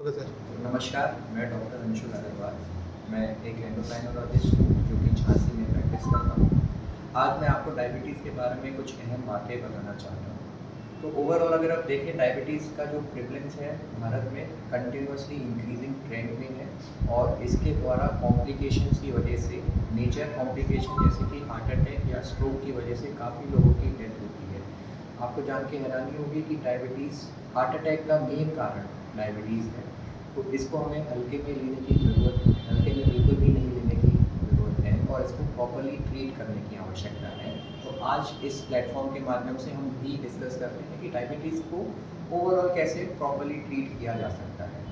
Okay sir. नमस्कार, मैं doctor Anshul Agarwal. मैं एक एंडोक्राइनोलॉजिस्ट हूँ जो कि झांसी में प्रैक्टिस करता हूँ। आज मैं आपको डायबिटीज़ के बारे में कुछ अहम बातें बताना चाहता हूँ। तो ओवरऑल अगर आप देखें डायबिटीज़ का जो प्रेवलेंस है भारत में कंटिन्यूअसली इंक्रीजिंग ट्रेंड में है और इसके द्वारा कॉम्प्लिकेशंस की वजह से मेजर कॉम्प्लिकेशन जैसे कि हार्ट अटैक या स्ट्रोक की वजह से काफ़ी लोगों की डेथ होती है। आपको जान के हैरानी होगी कि डायबिटीज़ हार्ट अटैक का मेन कारण डायबिटीज़ है। तो इसको हमें हल्के में लेने की ज़रूरत हल्के में बिल्कुल भी नहीं लेने की ज़रूरत है और इसको प्रॉपर्ली ट्रीट करने की आवश्यकता है। तो आज इस प्लेटफॉर्म के माध्यम से हम भी डिस्कस करते हैं कि डायबिटीज़ को ओवरऑल कैसे प्रॉपर्ली ट्रीट किया जा सकता है।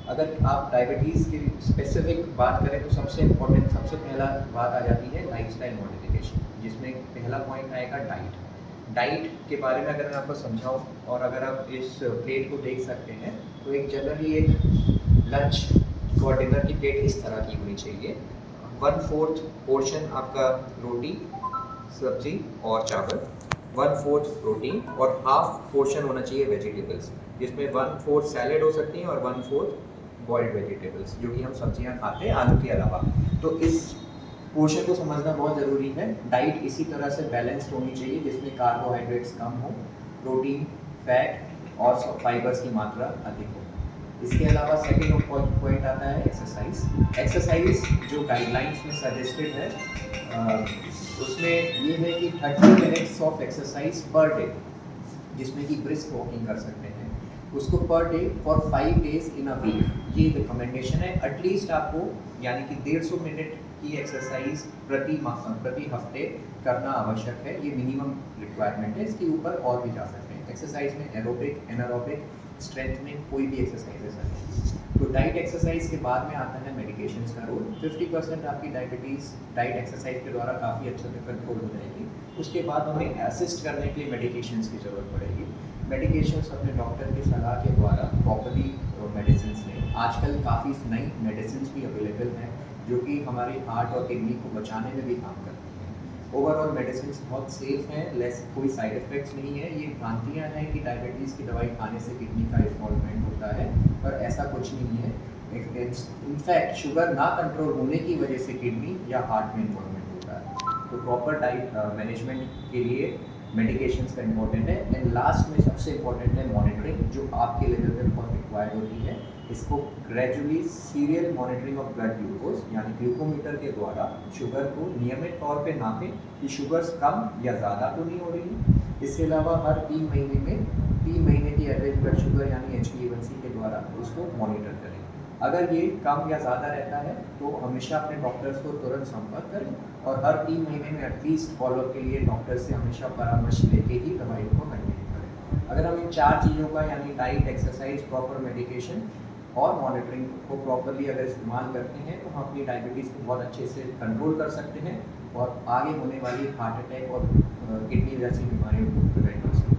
अगर आप डायबिटीज़ की स्पेसिफिक बात करें तो सबसे पहला बात आ जाती है लाइफस्टाइल मॉडिफिकेशन, जिसमें पहला पॉइंट आएगा डाइट। डाइट के बारे में अगर मैं आपको समझाऊँ और अगर आप इस प्लेट को देख सकते हैं तो एक जनरली एक लंच और डिनर की प्लेट इस तरह की होनी चाहिए। 1/4 पोर्शन आपका रोटी, सब्जी और चावल, 1/4 प्रोटीन और हाफ पोर्शन होना चाहिए वेजिटेबल्स, जिसमें 1/4 सैलेड हो सकती है और 1/4 बॉइल्ड वेजिटेबल्स जो कि हम सब्जियां खाते हैं आलू के अलावा। तो इस पोर्शन को समझना बहुत ज़रूरी है। डाइट इसी तरह से बैलेंस्ड होनी चाहिए जिसमें कार्बोहाइड्रेट्स कम हो, प्रोटीन, फैट और फाइबर्स की मात्रा अधिक हो। इसके अलावा सेकेंड पॉइंट आता है एक्सरसाइज। एक्सरसाइज जो गाइडलाइंस में सजेस्टेड है उसमें ये है कि 30 minutes of exercise per day, जिसमें कि ब्रिस्क वॉकिंग कर सकते हैं, उसको per day for 5 days in a week, ये रिकमेंडेशन है। एटलीस्ट आपको यानी कि 150 मिनट की एक्सरसाइज प्रति हफ्ते करना आवश्यक है। ये मिनिमम रिक्वायरमेंट है, इसके ऊपर और भी जा सकते हैं। एक्सरसाइज में एरोबिक, एनारोबिक, स्ट्रेंथनिंग कोई भी एक्सरसाइजेस है। तो डाइट एक्सरसाइज के बाद में आता है मेडिकेशंस का रोल। 50% आपकी डायबिटीज़ डाइट एक्सरसाइज के द्वारा काफ़ी अच्छे से कंट्रोल हो जाएगी। उसके बाद हमें असिस्ट करने के लिए मेडिकेशंस की ज़रूरत पड़ेगी। मेडिकेशंस अपने डॉक्टर की सलाह के द्वारा प्रॉपर्ली मेडिसिन लें। आजकल काफ़ी नई मेडिसिन भी अवेलेबल हैं जो कि हमारे हार्ट और किडनी को बचाने में भी काम करती हैं। ओवरऑल मेडिसिन बहुत सेफ हैं, लेस कोई साइड इफ़ेक्ट्स नहीं है। ये भ्रांतियाँ हैं कि डायबिटीज़ की दवाई खाने से किडनी का इन्वॉल्वमेंट होता है, पर ऐसा कुछ नहीं है। इनफैक्ट शुगर ना कंट्रोल होने की वजह से किडनी या हार्ट में इन्वॉल्वमेंट होता है। तो प्रॉपर डाइट मैनेजमेंट के लिए मेडिकेशंस का इम्पोर्टेंट है। एंड लास्ट में सबसे इम्पोर्टेंट है मॉनिटरिंग, जो आपके लेवल पे बहुत रिक्वायर्ड होती है। इसको gradually serial monitoring of blood glucose यानी ग्लूकोमीटर के द्वारा शुगर को नियमित तौर पे नापें कि शुगर्स कम या ज़्यादा तो नहीं हो रही है। इसके अलावा हर 3 महीने की एवरेज ब्लड शुगर यानी HbA1c के द्वारा उसको मॉनिटर करें। अगर ये कम या ज़्यादा रहता है तो हमेशा अपने डॉक्टर्स को तुरंत संपर्क करें और हर 3 महीने में एटलीस्ट फॉलोअप के लिए डॉक्टर से हमेशा परामर्श लेके ही दवाइयों को कंटिन्यू करें। अगर हम इन 4 चीज़ों का यानी डाइट, एक्सरसाइज, प्रॉपर मेडिकेशन और मॉनिटरिंग को प्रॉपरली अगर इस्तेमाल करते हैं तो हम अपनी डायबिटीज़ को बहुत अच्छे से कंट्रोल कर सकते हैं और आगे होने वाली हार्ट अटैक और किडनी जैसी बीमारियों को प्रिवेंट कर सकते हैं।